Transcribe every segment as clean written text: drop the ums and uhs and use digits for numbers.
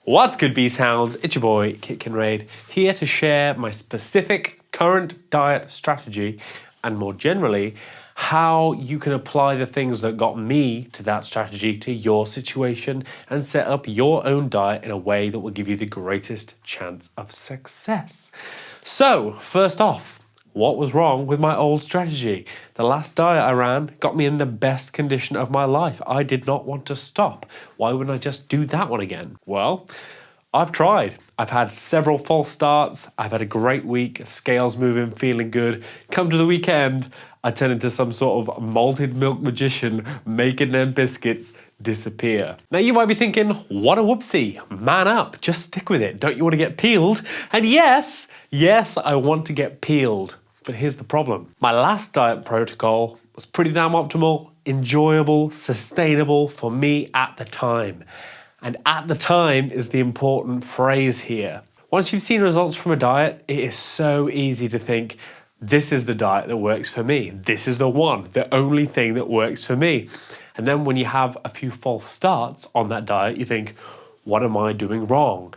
What's good, B-Sounds? It's your boy, Kit Kinraid, here to share my specific current diet strategy and more generally, how you can apply the things that got me to that strategy to your situation and set up your own diet in a way that will give you the greatest chance of success. So, first off, what was wrong with my old strategy? The last diet I ran got me in the best condition of my life. I did not want to stop. Why wouldn't I just do that one again? Well, I've tried. I've had several false starts. I've had a great week, scales moving, feeling good. Come to the weekend, I turn into some sort of malted milk magician, making them biscuits disappear. Now you might be thinking, what a whoopsie, man up, just stick with it. Don't you want to get peeled? And yes, I want to get peeled. But here's the problem. My last diet protocol was pretty damn optimal, enjoyable, sustainable for me at the time. And at the time is the important phrase here. Once you've seen results from a diet, it is so easy to think, this is the diet that works for me. This is the one, the only thing that works for me. And then when you have a few false starts on that diet, you think, what am I doing wrong?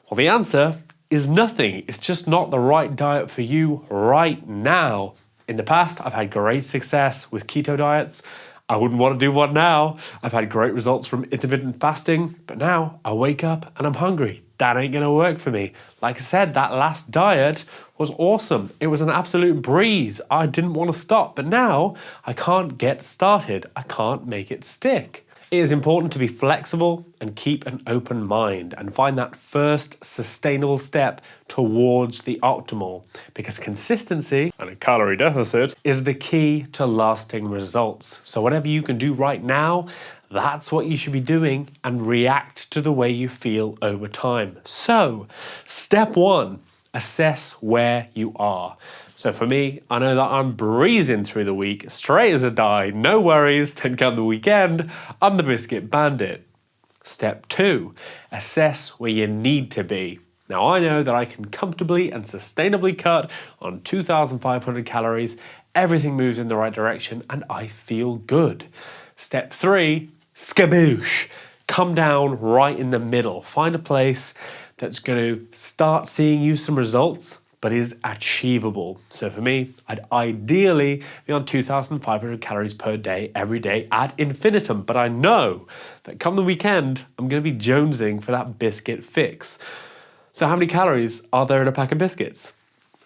Well, the answer is nothing. It's just not the right diet for you right now. In the past, I've had great success with keto diets. I wouldn't want to do one now. I've had great results from intermittent fasting, but now I wake up and I'm hungry. That ain't gonna work for me. Like I said, that last diet was awesome. It was an absolute breeze. I didn't want to stop, but now I can't get started. I can't make it stick. It is important to be flexible and keep an open mind and find that first sustainable step towards the optimal, because consistency and a calorie deficit is the key to lasting results. So whatever you can do right now, that's what you should be doing and react to the way you feel over time. So, step one, assess where you are. So for me, I know that I'm breezing through the week, straight as a die, no worries, then come the weekend, I'm the biscuit bandit. Step two, assess where you need to be. Now I know that I can comfortably and sustainably cut on 2,500 calories, everything moves in the right direction, and I feel good. Step three, skaboosh. Come down right in the middle. Find a place that's going to start seeing you some results, but is achievable. So for me, I'd ideally be on 2,500 calories per day, every day ad infinitum. But I know that come the weekend, I'm going to be jonesing for that biscuit fix. So how many calories are there in a pack of biscuits?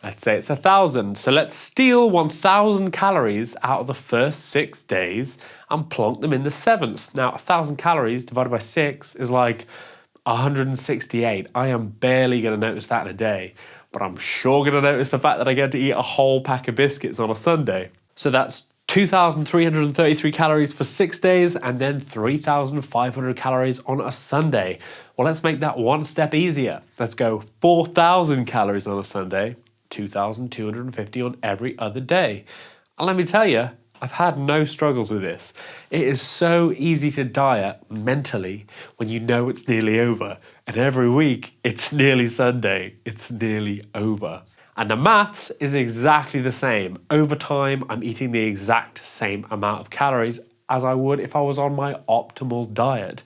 I'd say it's 1,000. So let's steal 1,000 calories out of the first 6 days and plonk them in the 7th. Now, 1,000 calories divided by 6 is like 168. I am barely going to notice that in a day, but I'm sure going to notice the fact that I get to eat a whole pack of biscuits on a Sunday. So that's 2,333 calories for 6 days and then 3,500 calories on a Sunday. Well, let's make that one step easier. Let's go 4,000 calories on a Sunday, 2,250 on every other day. And let me tell you, I've had no struggles with this. It is so easy to diet mentally when you know it's nearly over. And every week, it's nearly Sunday. It's nearly over. And the maths is exactly the same. Over time, I'm eating the exact same amount of calories as I would if I was on my optimal diet.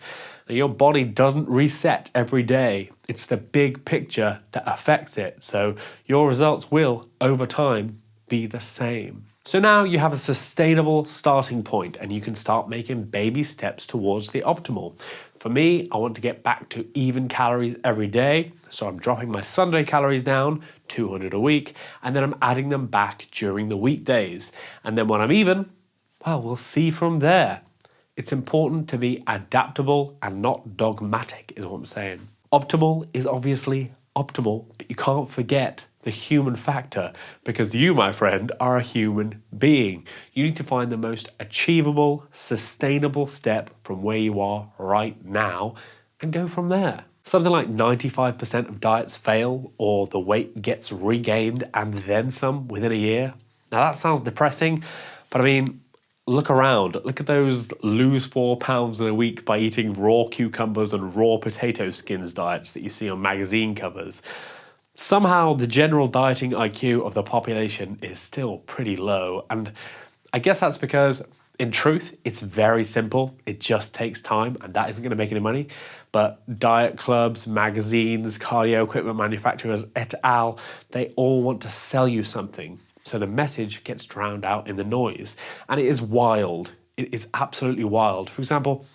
Now, your body doesn't reset every day. It's the big picture that affects it. So your results will, over time, be the same. So now you have a sustainable starting point and you can start making baby steps towards the optimal. For me, I want to get back to even calories every day. So I'm dropping my Sunday calories down, 200 a week, and then I'm adding them back during the weekdays. And then when I'm even, well, we'll see from there. It's important to be adaptable and not dogmatic, is what I'm saying. Optimal is obviously optimal, but you can't forget the human factor, because you, my friend, are a human being. You need to find the most achievable, sustainable step from where you are right now and go from there. Something like 95% of diets fail or the weight gets regained and then some within a year. Now that sounds depressing, but I mean, look around. Look at those lose 4 pounds in a week by eating raw cucumbers and raw potato skins diets that you see on magazine covers. Somehow the general dieting IQ of the population is still pretty low, and I guess that's because In truth, it's very simple. It just takes time, and that isn't going to make any money. But diet clubs, magazines, cardio equipment manufacturers, et al., they all want to sell you something. So the message gets drowned out in the noise. And it is wild. It is absolutely wild. For example,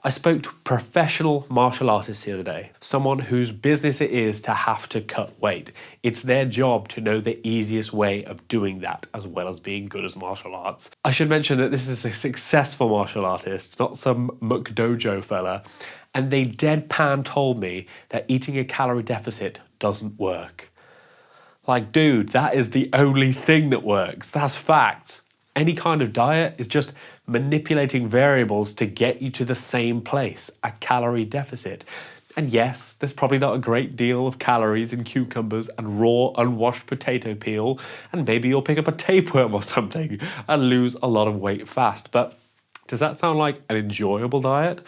I spoke to a professional martial artist the other day, someone whose business it is to have to cut weight. It's their job to know the easiest way of doing that, as well as being good as martial arts. I should mention that this is a successful martial artist, not some McDojo fella, and they deadpan told me that eating a calorie deficit doesn't work. Like, dude, that is the only thing that works. That's fact. Any kind of diet is just manipulating variables to get you to the same place, a calorie deficit. And yes, there's probably not a great deal of calories in cucumbers and raw unwashed potato peel, and maybe you'll pick up a tapeworm or something and lose a lot of weight fast. But does that sound like an enjoyable diet?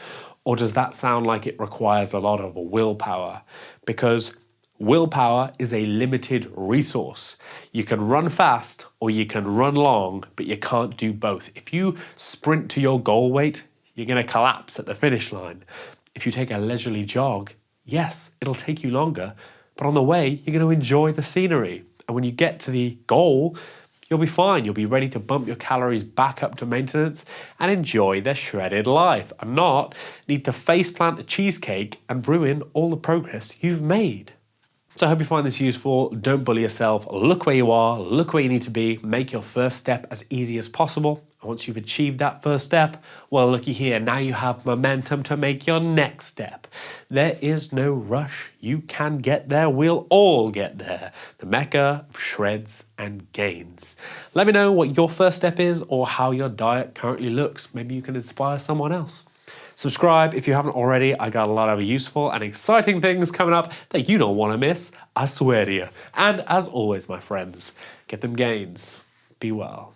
Or does that sound like it requires a lot of willpower? Because willpower is a limited resource. You can run fast or you can run long, but you can't do both. If you sprint to your goal weight, you're going to collapse at the finish line. If you take a leisurely jog, yes, it'll take you longer, but on the way, you're going to enjoy the scenery. And when you get to the goal, you'll be fine. You'll be ready to bump your calories back up to maintenance and enjoy the shredded life, and not need to faceplant a cheesecake and ruin all the progress you've made. So I hope you find this useful. Don't bully yourself. Look where you are, look where you need to be, make your first step as easy as possible. And once you've achieved that first step, well, looky here, now you have momentum to make your next step. There is no rush. You can get there. We'll all get there. The mecca of shreds and gains. Let me know what your first step is or how your diet currently looks. Maybe you can inspire someone else. Subscribe if you haven't already. I got a lot of useful and exciting things coming up that you don't want to miss, I swear to you. And as always, my friends, get them gains. Be well.